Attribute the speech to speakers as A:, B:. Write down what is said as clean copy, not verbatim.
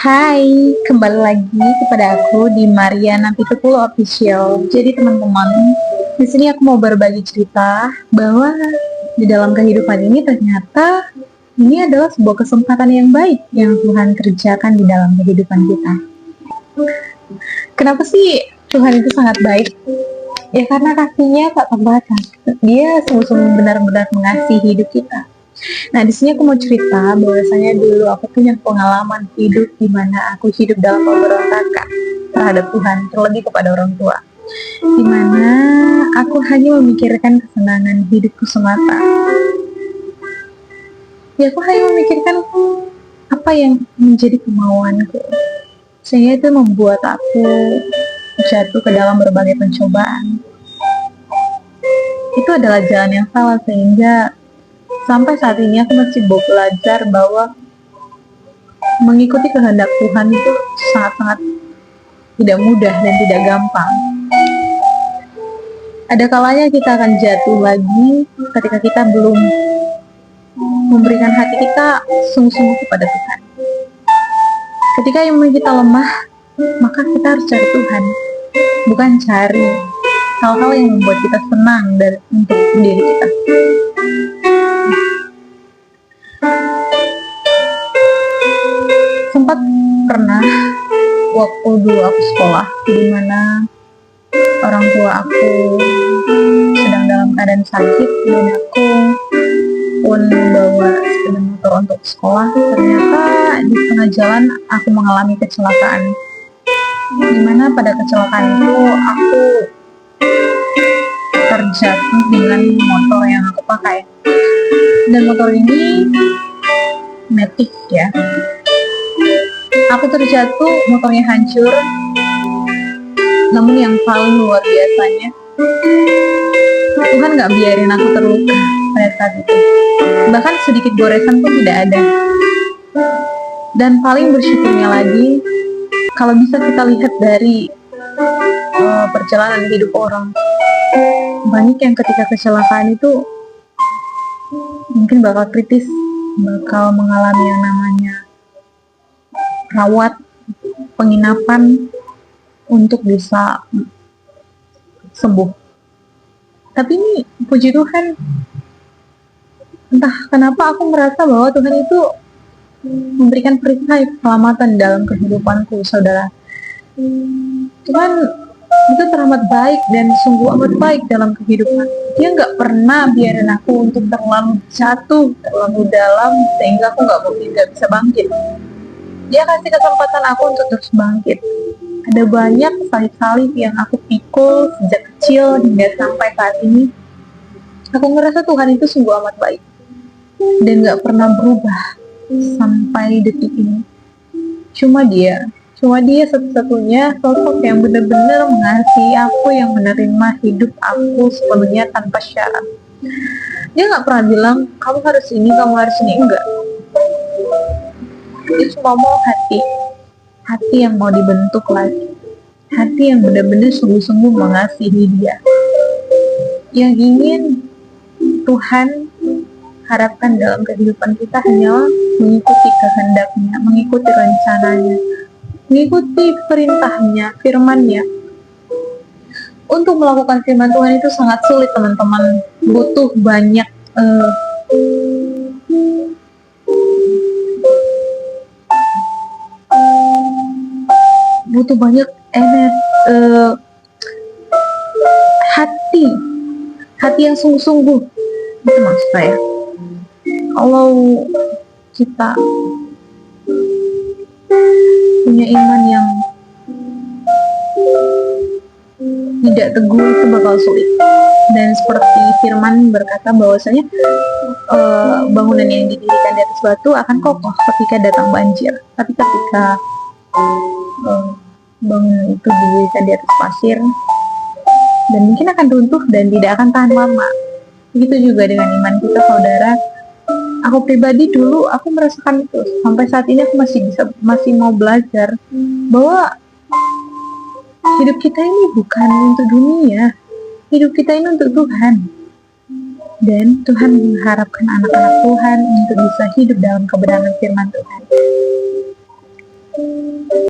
A: Hai, kembali lagi kepada aku di Mariana Pitupulu Official. Jadi teman-teman, di sini aku mau berbagi cerita bahwa di dalam kehidupan ini ternyata ini adalah sebuah kesempatan yang baik yang Tuhan kerjakan di dalam kehidupan kita. Kenapa sih Tuhan itu sangat baik? Ya karena kasihnya tak terbatas. Dia sungguh-sungguh benar-benar mengasihi hidup kita. Nah, di sini aku mau cerita bahwasanya dulu aku punya pengalaman hidup di mana aku hidup dalam pemberontakan terhadap Tuhan, terlebih kepada orang tua. Di mana aku hanya memikirkan kesenangan hidupku semata. Ya, aku hanya memikirkan apa yang menjadi kemauanku. Sehingga itu membuat aku jatuh ke dalam berbagai pencobaan. Itu adalah jalan yang salah, sehingga sampai saat ini aku masih belajar bahwa mengikuti kehendak Tuhan itu sangat-sangat tidak mudah dan tidak gampang. Ada kalanya kita akan jatuh lagi ketika kita belum memberikan hati kita sungguh-sungguh kepada Tuhan. Ketika yang kita lemah, maka kita harus cari Tuhan, bukan cari hal-hal yang membuat kita senang untuk diri kita. Sempat pernah waktu dulu aku sekolah, di mana orang tua aku sedang dalam keadaan sakit dan aku pun membawa sepeda motor untuk sekolah. Ternyata di tengah jalan aku mengalami kecelakaan, di mana pada kecelakaan itu aku terjatuh dengan motor yang aku pakai, dan motor ini Matic ya. Aku terjatuh, motornya hancur. Namun yang paling luar biasanya, Tuhan gak biarin aku terluka pada saat itu. Bahkan sedikit goresan pun tidak ada. Dan paling bersyukurnya lagi, kalau bisa kita lihat dari perjalanan hidup orang, banyak yang ketika kecelakaan itu mungkin bakal kritis, bakal mengalami yang namanya rawat, penginapan untuk bisa sembuh. Tapi ini puji Tuhan, entah kenapa aku merasa bahwa Tuhan itu memberikan perisai keselamatan dalam kehidupanku, saudara. Tuhan itu teramat baik dan sungguh amat baik dalam kehidupan. Dia nggak pernah biarin aku untuk terlalu jatuh, terlalu dalam, sehingga aku nggak bisa bangkit. Dia kasih kesempatan aku untuk terus bangkit. Ada banyak salib-salib yang aku pikul sejak kecil hingga sampai saat ini. Aku ngerasa Tuhan itu sungguh amat baik dan gak pernah berubah sampai detik ini. Cuma dia satu-satunya sosok yang benar-benar mengasihi aku, yang menerima hidup aku sepenuhnya tanpa syarat. Dia gak pernah bilang kamu harus ini, enggak. Dia cuma mau hati yang mau dibentuk lagi, hati yang benar-benar sungguh-sungguh mengasihi dia, yang ingin Tuhan harapkan dalam kehidupan kita hanyalah mengikuti kehendaknya, mengikuti rencananya, mengikuti perintahnya, firmannya. Untuk melakukan firman Tuhan itu sangat sulit, teman-teman. Butuh banyak hati yang sungguh-sungguh, itu maksud saya. Kalau kita punya iman yang tidak teguh, itu bakal sulit. Dan seperti firman berkata bahwasanya bangunan yang didirikan di atas batu akan kokoh ketika datang banjir, tapi ketika bangunan itu didirikan di atas pasir, dan mungkin akan runtuh dan tidak akan tahan lama. Begitu juga dengan iman kita, saudara. Aku pribadi dulu aku merasakan itu. Sampai saat ini aku masih mau belajar bahwa hidup kita ini bukan untuk dunia. Hidup kita ini untuk Tuhan. Dan Tuhan mengharapkan anak-anak Tuhan untuk bisa hidup dalam kebenaran firman Tuhan.